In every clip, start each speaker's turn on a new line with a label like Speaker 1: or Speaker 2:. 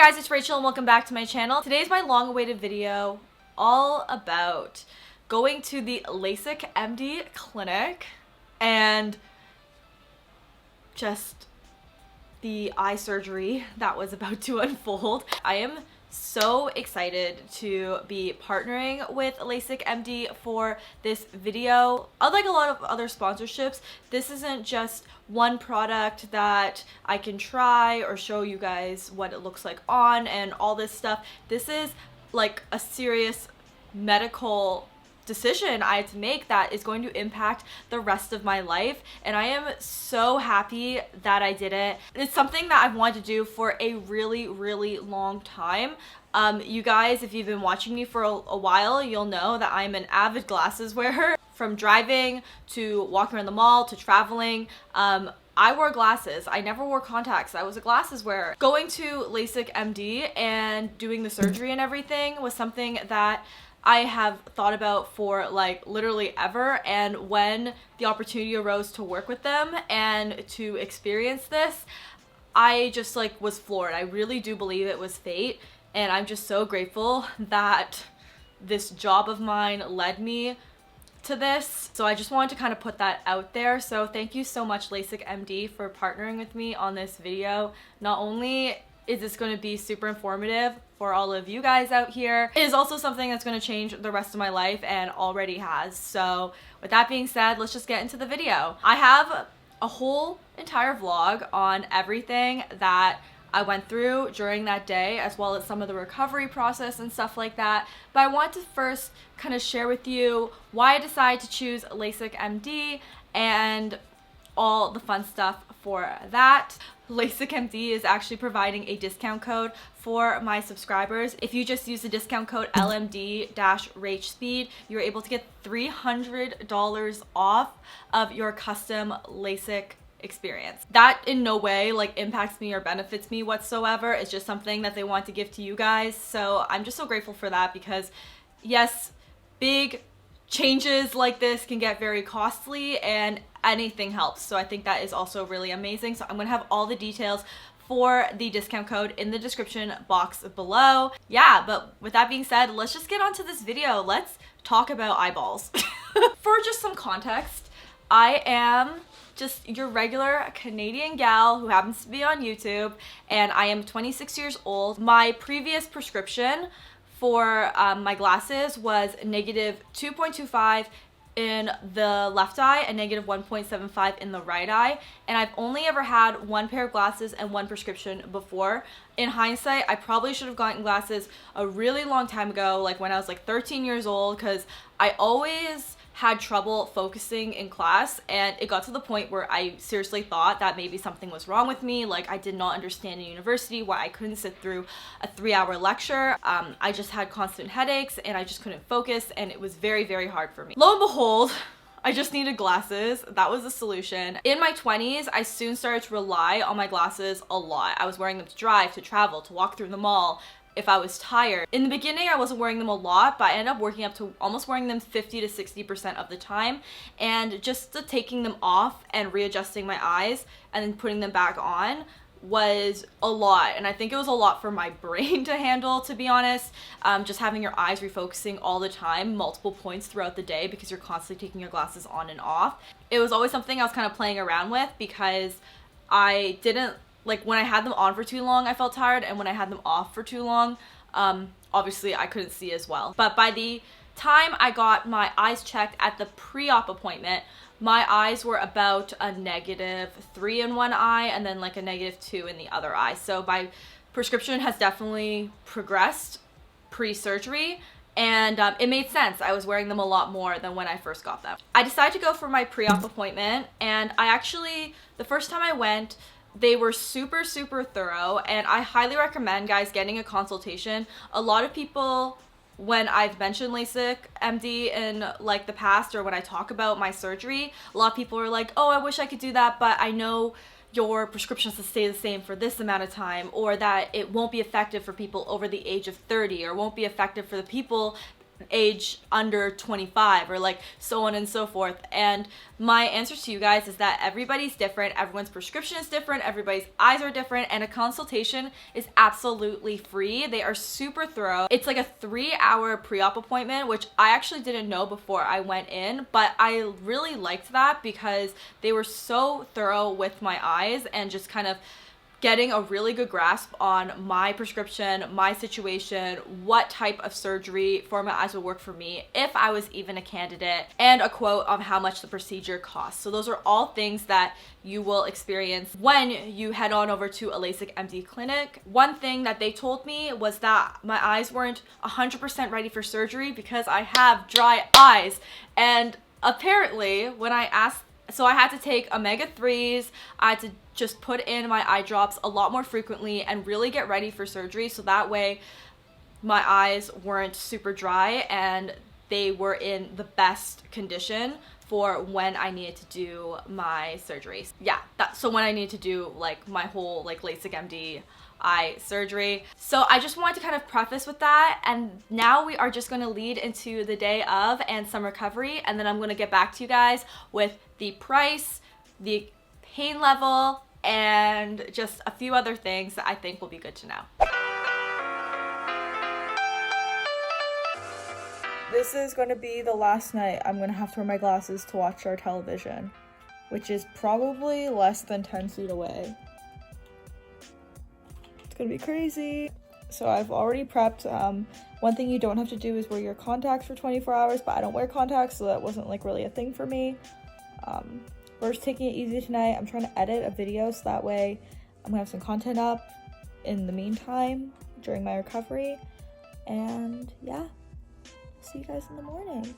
Speaker 1: guys, it's Rachel and welcome back to my channel. Today's my long-awaited video all about going to the Lasik MD clinic and just the eye surgery that was about to unfold. I am so excited to be partnering with Lasik MD for this video. Unlike a lot of other sponsorships, this isn't just one product that I can try or show you guys what it looks like on and all this stuff. This is like a serious medical decision I had to make that is going to impact the rest of my life, and I am so happy that I did it. It's something that I've wanted to do for a really long time. You guys, if you've been watching me for a while, you'll know that I'm an avid glasses wearer. From driving to walking around the mall to traveling, I wore glasses. I never wore contacts. I was a glasses wearer. Going to Lasik MD and doing the surgery and everything was something that I have thought about for like literally ever, and when the opportunity arose to work with them and to experience this, I just like was floored. I really do believe it was fate, and I'm just so grateful that this job of mine led me to this. So I just wanted to kind of put that out there. So thank you so much, Lasik MD, for partnering with me on this video. Not only is this going to be super informative for all of you guys out here, it is also something that's going to change the rest of my life and already has. So with that being said, let's just get into the video. I have a whole entire vlog on everything that I went through during that day, as well as some of the recovery process and stuff like that. But I want to first kind of share with you why I decided to choose Lasik MD and all the fun stuff for that. Lasik MD is actually providing a discount code for my subscribers. If you just use the discount code LMD-RACHSPEED, you're able to get $300 off of your custom Lasik experience. That in no way like impacts me or benefits me whatsoever. It's just something that they want to give to you guys. So I'm just so grateful for that, because yes, big changes like this can get very costly and anything helps. So I think that is also really amazing. So I'm gonna have all the details for the discount code in the description box below. Yeah, but with that being said, let's just get on to this video. Let's talk about eyeballs. For just some context, I am just your regular Canadian gal who happens to be on YouTube, and I am 26 years old. My previous prescription for my glasses was -2.25 in the left eye and -1.75 in the right eye, and I've only ever had one pair of glasses and one prescription before. In hindsight, I probably should have gotten glasses a really long time ago, like when I was like 13 years old, because I always had trouble focusing in class, and it got to the point where I seriously thought that maybe something was wrong with me. Like, I did not understand in university why I couldn't sit through a 3-hour lecture. I just had constant headaches and I just couldn't focus, and it was very hard for me. Lo and behold, I just needed glasses. That was the solution. In my 20s, I soon started to rely on my glasses a lot. I was wearing them to drive, to travel, to walk through the mall, if I was tired. In the beginning, I wasn't wearing them a lot, but I ended up working up to almost wearing them 50 to 60% of the time. And just taking them off and readjusting my eyes and then putting them back on was a lot. And I think it was a lot for my brain to handle, to be honest. Just having your eyes refocusing all the time, multiple points throughout the day, because you're constantly taking your glasses on and off. It was always something I was kind of playing around with, because I didn't like, when I had them on for too long, I felt tired, and when I had them off for too long, obviously I couldn't see as well. But by the time I got my eyes checked at the pre-op appointment, my eyes were about a -3 in one eye and then like a -2 in the other eye. So my prescription has definitely progressed pre-surgery, and it made sense. I was wearing them a lot more than when I first got them. I decided to go for my pre-op appointment, and I actually, the first time I went, they were super thorough, and I highly recommend, guys, getting a consultation. A lot of people, when I've mentioned Lasik MD in like the past, or when I talk about my surgery, a lot of people are like, oh, I wish I could do that, but I know your prescriptions to stay the same for this amount of time, or that it won't be effective for people over the age of 30, or won't be effective for the people age under 25 or like so on and so forth. And my answer to you guys is that everybody's different, everyone's prescription is different, everybody's eyes are different, and a consultation is absolutely free. They are super thorough. It's like a 3-hour pre-op appointment, which I actually didn't know before I went in, but I really liked that because they were so thorough with my eyes and just kind of getting a really good grasp on my prescription, my situation, what type of surgery for my eyes would work for me if I was even a candidate, and a quote on how much the procedure costs. So those are all things that you will experience when you head on over to a Lasik MD clinic. One thing that they told me was that my eyes weren't 100% ready for surgery because I have dry eyes. And apparently when I asked, so I had to take omega-3s, I had to just put in my eye drops a lot more frequently and really get ready for surgery, so that way my eyes weren't super dry and they were in the best condition for when I needed to do my surgeries. Yeah, so when I needed to do like my whole like Lasik MD eye surgery. So I just wanted to kind of preface with that, and now we are just going to lead into the day of and some recovery, and then I'm going to get back to you guys with the price, the pain level, and just a few other things that I think will be good to know. This is going to be the last night I'm going to have to wear my glasses to watch our television, which is probably less than 10 feet away. It's going to be crazy. So I've already prepped. One thing you don't have to do is wear your contacts for 24 hours, but I don't wear contacts, so that wasn't like really a thing for me. We're just taking it easy tonight. I'm trying to edit a video so that way I'm gonna have some content up in the meantime during my recovery. And yeah, see you guys in the morning.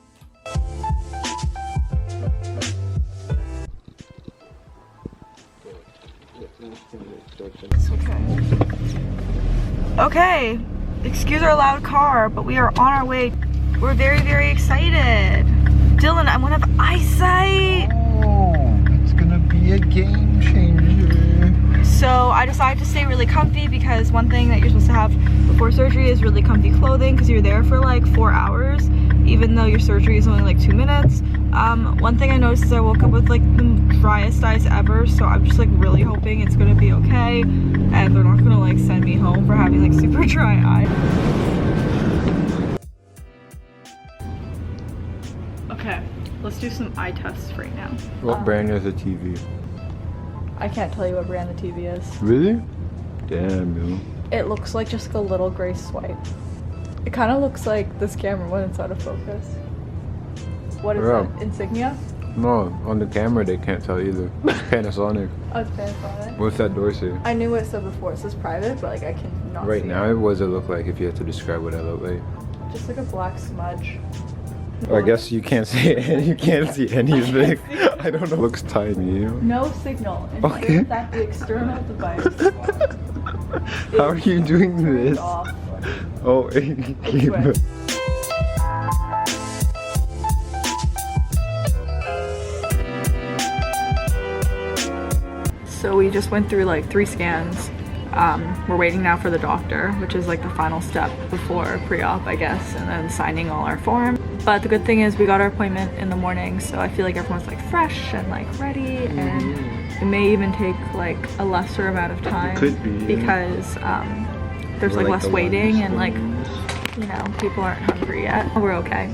Speaker 1: Okay, excuse our loud car, but we are on our way. We're very, very excited. Dylan, I'm gonna have eyesight.
Speaker 2: Oh, it's gonna be a game changer.
Speaker 1: So I decided to stay really comfy because one thing that you're supposed to have before surgery is really comfy clothing because you're there for like 4 hours, even though your surgery is only like 2 minutes. One thing I noticed is I woke up with like the driest eyes ever, so I'm just like really hoping it's gonna be okay and they're not gonna like send me home for having like super dry eyes. Okay, let's do some eye tests right now.
Speaker 2: What brand is the TV?
Speaker 1: I can't tell you what brand the TV is.
Speaker 2: Really? Damn, yo.
Speaker 1: It looks like just a little gray swipe. It kind of looks like this camera when it's out of focus. What is that? Insignia?
Speaker 2: No, on the camera they can't tell either. Panasonic.
Speaker 1: Oh, it's Panasonic.
Speaker 2: What's that door say?
Speaker 1: I knew what it said before. It says private, but like I can not
Speaker 2: Right
Speaker 1: see
Speaker 2: now,
Speaker 1: it.
Speaker 2: what does it look like if you had to describe what it looked like?
Speaker 1: Just like a black smudge.
Speaker 2: I guess you can't see it. You can't see anything. I don't know. It looks tiny. You know?
Speaker 1: No signal.
Speaker 2: Okay.
Speaker 1: That the external device.
Speaker 2: How are you doing this?
Speaker 1: Off.
Speaker 2: Oh, keep.
Speaker 1: So we just went through like 3 scans. We're waiting now for the doctor, which is like the final step before pre-op, I guess, and then signing all our form. But the good thing is we got our appointment in the morning, so I feel like everyone's like fresh and like ready, and it may even take like a lesser amount of time.
Speaker 2: Could be,
Speaker 1: because there's like less waiting and like, you know, people aren't hungry yet. We're okay.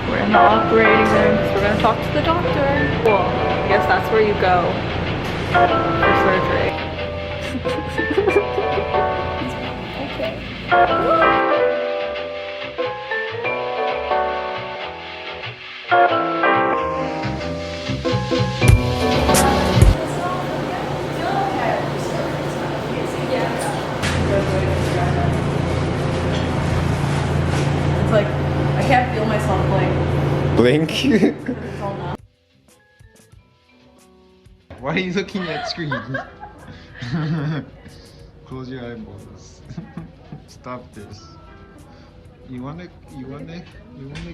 Speaker 1: We're in the operating room because we're gonna talk to the doctor. Cool. I guess that's where you go for surgery. Okay. It's like I can't feel myself
Speaker 2: Blink.
Speaker 1: it's all numb.
Speaker 2: Why are you looking at screens? Close your eyeballs. Stop this. You wanna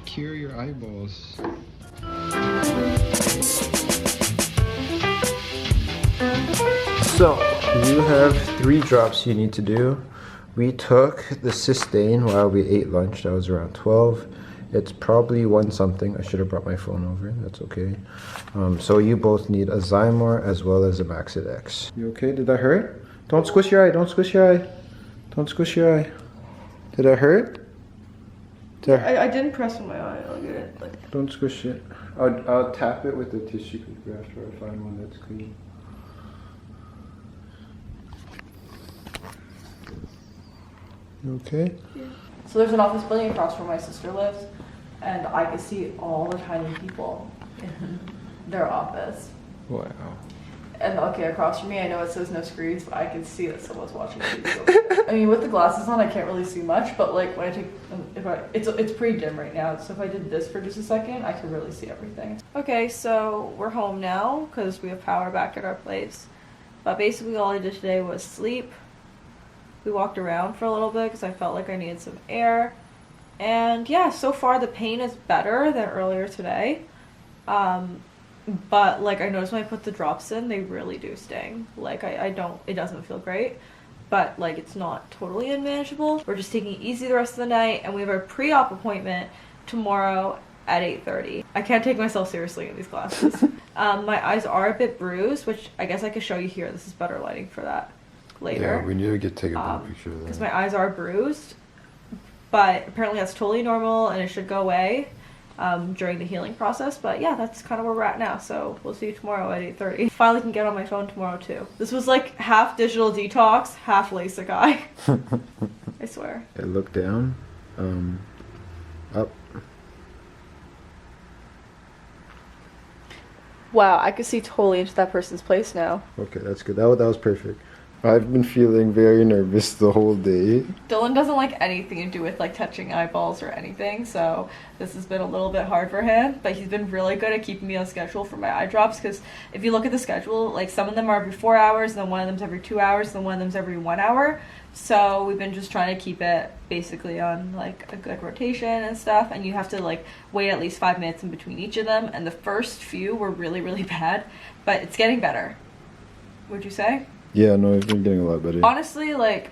Speaker 2: cure your eyeballs. So you have 3 drops you need to do. We took the Systane while we ate lunch. That was around 12. It's probably 1 something. I should have brought my phone over. That's okay. So you both need a Zymor as well as a Maxidex. You okay? Did that hurt? Don't squish your eye. Don't squish your eye. Don't squish your eye. Did that hurt?
Speaker 1: I didn't press on my eye. I'll get it. Like...
Speaker 2: Don't squish it. I'll tap it with the tissue paper after I find one that's clean. Okay?
Speaker 1: Yeah. So there's an office building across where my sister lives, and I can see all the tiny people in their office.
Speaker 2: Wow.
Speaker 1: And okay, across from me, I know it says no screens, but I can see that someone's watching TV over there. I mean, with the glasses on, I can't really see much, but like when I take, it's pretty dim right now. So if I did this for just a second, I could really see everything. Okay, so we're home now because we have power back at our place. But basically, all I did today was sleep. We walked around for a little bit because I felt like I needed some air. And yeah, so far the pain is better than earlier today. But like I noticed when I put the drops in, they really do sting. Like it doesn't feel great, but like it's not totally unmanageable. We're just taking it easy the rest of the night, and we have our pre-op appointment tomorrow at 8:30. I can't take myself seriously in these glasses. My eyes are a bit bruised, which I guess I could show you here. This is better lighting for that later.
Speaker 2: Yeah, we need to take a better picture of that.
Speaker 1: Because my eyes are bruised, but apparently that's totally normal and it should go away during the healing process. But yeah, that's kind of where we're at now. So we'll see you tomorrow at 8:30. Finally can get on my phone tomorrow too. This was like half digital detox, half Lasik eye. I swear.
Speaker 2: Okay, look down, up.
Speaker 1: Wow, I could see totally into that person's place now.
Speaker 2: Okay, that's good. That was perfect. I've been feeling very nervous the whole day.
Speaker 1: Dylan doesn't like anything to do with like touching eyeballs or anything, so this has been a little bit hard for him, but he's been really good at keeping me on schedule for my eye drops, because if you look at the schedule, like some of them are every 4 hours, and then one of them's every 2 hours, and then one of them's every 1 hour. So we've been just trying to keep it basically on like a good rotation and stuff, and you have to like wait at least 5 minutes in between each of them, and the first few were really, really bad, but it's getting better. Would you say?
Speaker 2: Yeah, no, it's been getting a lot better.
Speaker 1: Honestly, like,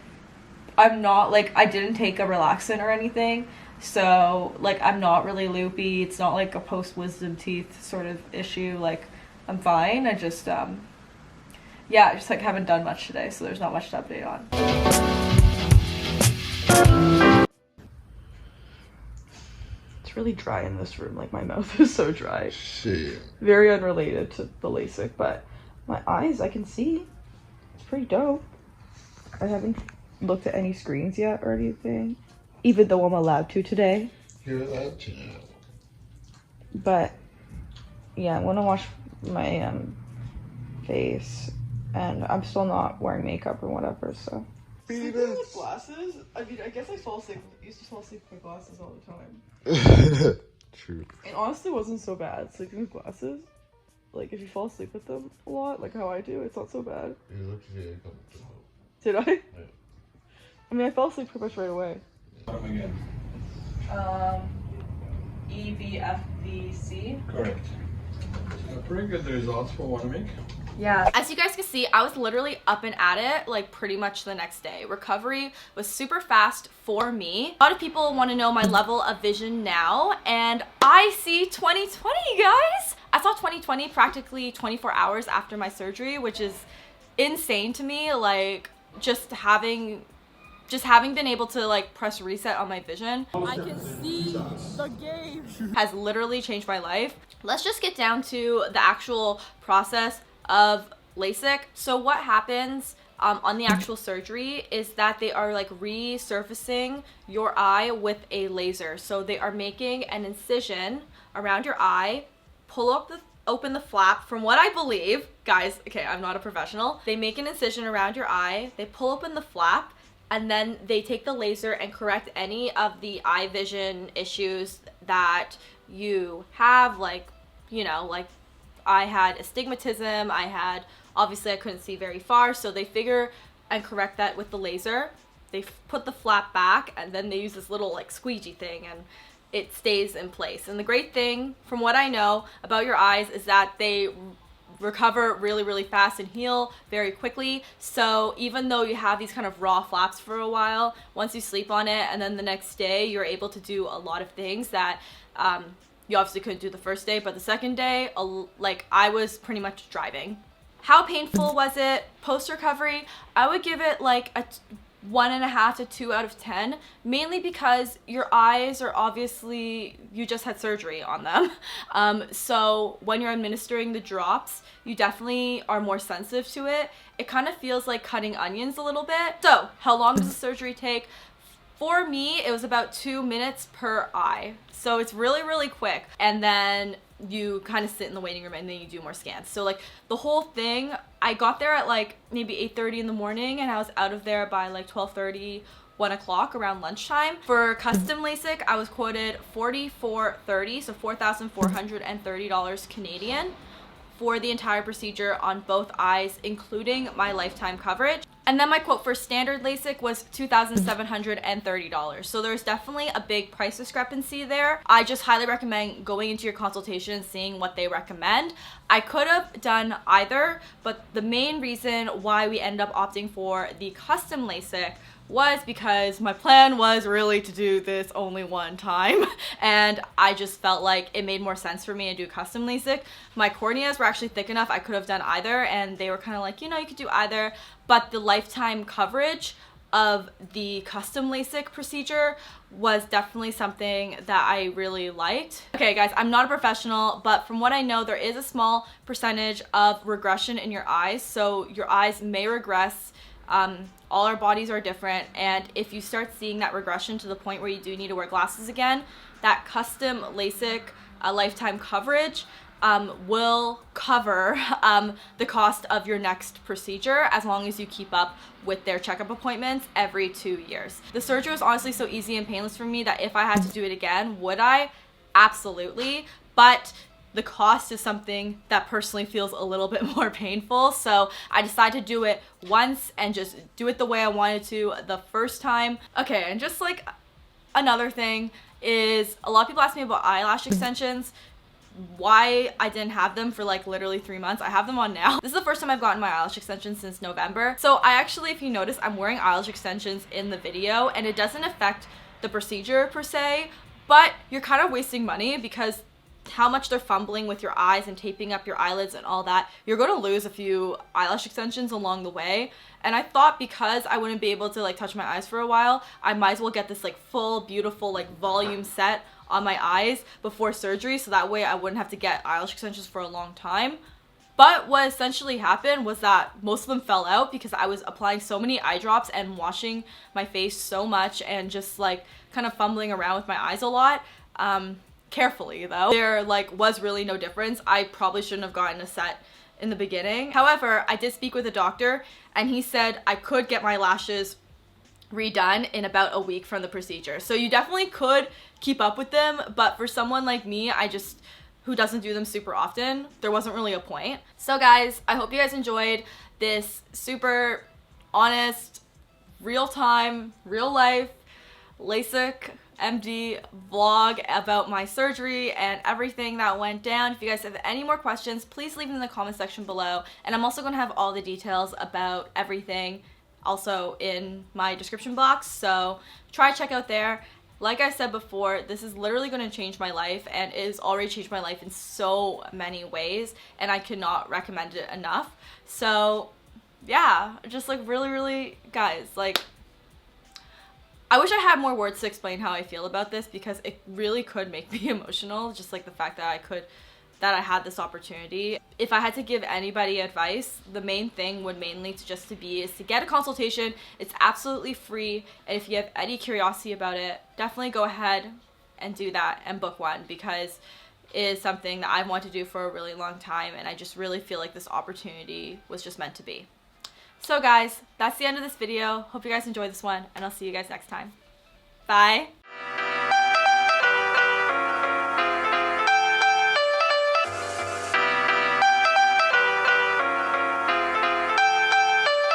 Speaker 1: I'm not, like, I didn't take a relaxant or anything, so, like, I'm not really loopy. It's not, like, a post-wisdom teeth sort of issue. Like, I'm fine. I just, yeah, I just, like, haven't done much today, so there's not much to update on. It's really dry in this room. Like, my mouth is so dry.
Speaker 2: Shit.
Speaker 1: Very unrelated to the Lasik, but my eyes, I can see. Pretty dope. I haven't looked at any screens yet or anything, even though I'm allowed to today.
Speaker 2: You're allowed to.
Speaker 1: But yeah, I'm gonna wash my face, and I'm still not wearing makeup or whatever. So sleeping with glasses. I mean, I guess I used to fall asleep with my glasses all the time.
Speaker 2: True.
Speaker 1: It honestly wasn't so bad sleeping with glasses. Like, if you fall asleep with them a lot, like how I do, it's not so bad.
Speaker 3: You looked very comfortable.
Speaker 1: Did I?
Speaker 3: Yeah.
Speaker 1: I mean, I fell asleep pretty much right away.
Speaker 3: Come again.
Speaker 1: EBFVC.
Speaker 3: Correct. Pretty good results for 1 week.
Speaker 1: Yeah. As you guys can see, I was literally up and at it like pretty much the next day. Recovery was super fast for me. A lot of people want to know my level of vision now, and I see 20/20, guys. I saw 20/20 practically 24 hours after my surgery, which is insane to me. Like just having been able to like press reset on my vision, I can see the game has literally changed my life. Let's just get down to the actual process of Lasik. So what happens on the actual surgery is that they are like resurfacing your eye with a laser. So they are making an incision around your eye, open the flap. From what I believe, guys, okay, I'm not a professional. They make an incision around your eye, they pull open the flap, and then they take the laser and correct any of the eye vision issues that you have, like, you know, like I had astigmatism, obviously I couldn't see very far, so they figure and correct that with the laser. They put the flap back, and then they use this little like squeegee thing, and it stays in place. And the great thing, from what I know about your eyes, is that they recover really, really fast and heal very quickly. So even though you have these kind of raw flaps for a while, once you sleep on it and then the next day, you're able to do a lot of things that you obviously couldn't do the first day, but the second day, like I was pretty much driving. How painful was it post-recovery? I would give it like a 1.5 to 2 out of 10, mainly because your eyes are obviously, you just had surgery on them. So when you're administering the drops, you definitely are more sensitive to it. It kind of feels like cutting onions a little bit. So how long does the surgery take? For me, it was about 2 minutes per eye. So it's really, really quick. And then you kind of sit in the waiting room and then you do more scans. So like the whole thing, I got there at like maybe 8:30 in the morning and I was out of there by like 12:30, 1 o'clock around lunchtime. For custom LASIK, I was quoted $4,430, so $4,430 Canadian for the entire procedure on both eyes, including my lifetime coverage. And then my quote for standard LASIK was $2,730. So there's definitely a big price discrepancy there. I just highly recommend going into your consultation, seeing what they recommend. I could have done either, but the main reason why we ended up opting for the custom LASIK was because my plan was really to do this only one time, and I just felt like it made more sense for me to do custom LASIK. My corneas were actually thick enough I could have done either, and they were kind of like, you know, you could do either, but the lifetime coverage of the custom LASIK procedure was definitely something that I really liked. Okay guys, I'm not a professional, but from what I know, there is a small percentage of regression in your eyes, so your eyes may regress. All our bodies are different, and if you start seeing that regression to the point where you do need to wear glasses again, that custom LASIK lifetime coverage will cover the cost of your next procedure as long as you keep up with their checkup appointments every 2 years. The surgery was honestly so easy and painless for me that if I had to do it again, would I? Absolutely. But the cost is something that personally feels a little bit more painful. So I decided to do it once and just do it the way I wanted to the first time. Okay, and just like another thing is, a lot of people ask me about eyelash extensions, why I didn't have them for like literally 3 months. I have them on now. This is the first time I've gotten my eyelash extensions since November. So I actually, if you notice, I'm wearing eyelash extensions in the video, and it doesn't affect the procedure per se, but you're kind of wasting money because how much they're fumbling with your eyes and taping up your eyelids and all that, you're going to lose a few eyelash extensions along the way. And I thought because I wouldn't be able to like touch my eyes for a while, I might as well get this like full, beautiful like volume set on my eyes before surgery, so that way I wouldn't have to get eyelash extensions for a long time. But what essentially happened was that most of them fell out because I was applying so many eye drops and washing my face so much and just like kind of fumbling around with my eyes a lot. Carefully though. There like was really no difference. I probably shouldn't have gotten a set in the beginning. However, I did speak with a doctor and he said I could get my lashes redone in about a week from the procedure. So you definitely could keep up with them, but for someone like me, who doesn't do them super often, there wasn't really a point. So guys, I hope you guys enjoyed this super honest, real-time, real-life LASIK MD vlog about my surgery and everything that went down. If you guys have any more questions, please leave them in the comment section below, and I'm also going to have all the details about everything also in my description box, so try check out there. Like I said before, this is literally going to change my life, and it has already changed my life in so many ways, and I cannot recommend it enough. So yeah, just like really guys, like I wish I had more words to explain how I feel about this, because it really could make me emotional, just like the fact that I had this opportunity. If I had to give anybody advice, the main thing would mainly just to get a consultation. It's absolutely free, and if you have any curiosity about it, definitely go ahead and do that and book one, because it is something that I've wanted to do for a really long time, and I just really feel like this opportunity was just meant to be. So guys, that's the end of this video. Hope you guys enjoyed this one, and I'll see you guys next time. Bye!